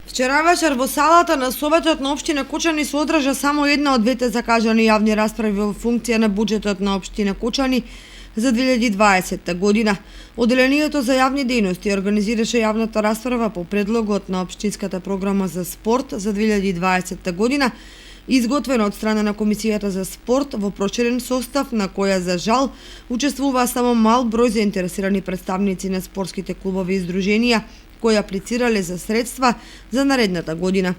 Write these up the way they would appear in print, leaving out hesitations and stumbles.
Вчера вечер во салата на Советот на општина Кочани се одржа само една од двете закажани јавни расправи во функција на буџетот на општина Кочани за 2020 година. Оделението за јавни дејности организираше јавната расправа по предлогот на општинската програма за спорт за 2020 година, изготвена од страна на Комисијата за спорт во проширен состав, на која за жал учествуваа само мал број заинтересирани представници на спортските клубови и здруженија кои аплицирале за средства за наредната година.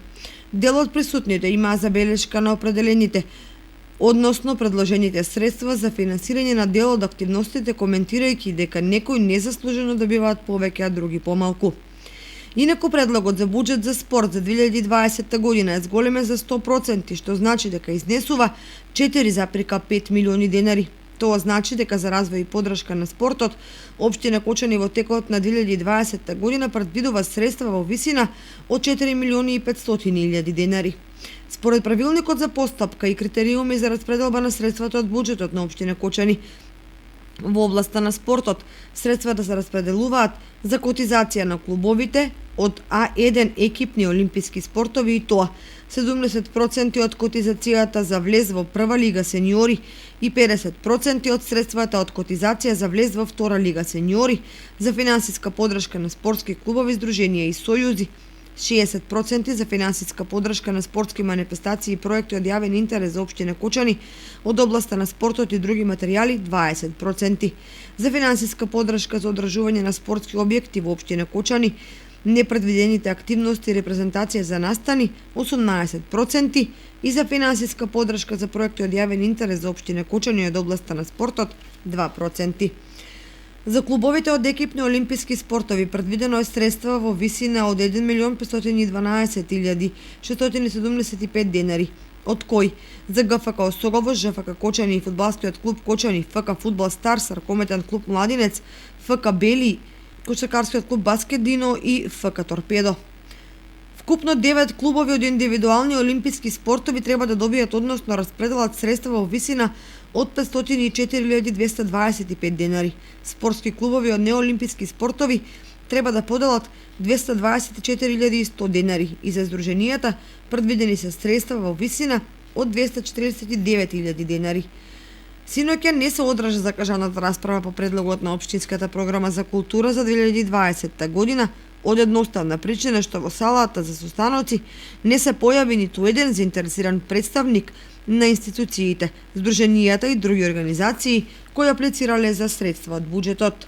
Дел од присутните имаа забелешка на определените, односно предложените средства за финансирање на дел од активностите, коментирајќи дека некои незаслужено добиваат повеќе, а други помалку. Инаку предлогот за буџет за спорт за 2020 година е зголемен за 100%, што значи дека изнесува 4,5 милиони денари. Тоа значи дека за развој и поддршка на спортот, општина Кочани во текот на 2020 година предвидува средства во висина од 4 милиони и 500 илјади денари. Според правилникот за постапка и критериуми за распределба на средствата од буџетот на општина Кочани, во областа на спортот, средствата се распределуваат за котизација на клубовите од А1 екипни олимписки спортови и тоа 70% од котизацијата за влез во прва лига сениори и 50% од средствата од котизација за влез во втора лига сениори, за финансиска поддршка на спортски клубови, здруженија и сојузи, 60% за финансиска поддршка на спортски манифестации и проекти од јавен интерес за општина Кочани, од областа на спортот и други материјали 20%, за финансиска поддршка за одржување на спортски објекти во општина Кочани, непредвидените активности и репрезентација за настани 18% и за финансиска поддршка за проекти од јавен интерес за општина Кочани од областа на спортот 2%. За клубовите од екипни олимписки спортови предвидено е средства во висина од 1 милион 512 675 денари, од кои за ГФК Осогово, ЖФК Кочани и фудбалскиот клуб Кочани, ФК Фудбал Старс, Ракометен клуб Младинец, ФК Бели, Кошаркарскиот клуб Баскет Дино и ФК Торпедо. Вкупно 9 клубови од индивидуални олимписки спортови треба да добијат, односно распределат средства во висина од 504.225 денари. Спортски клубови од неолимписки спортови треба да поделат 224.100 денари и за здруженијата предвидени се средства во висина од 249.000 денари. Синоќа не се одржа закажаната расправа по предлогот на општинската програма за култура за 2020 година, од едноставна причина што во салата за состаноци не се појави ниту еден заинтересиран представник на институциите, здруженијата и други организации кои аплицирале за средства од буџетот.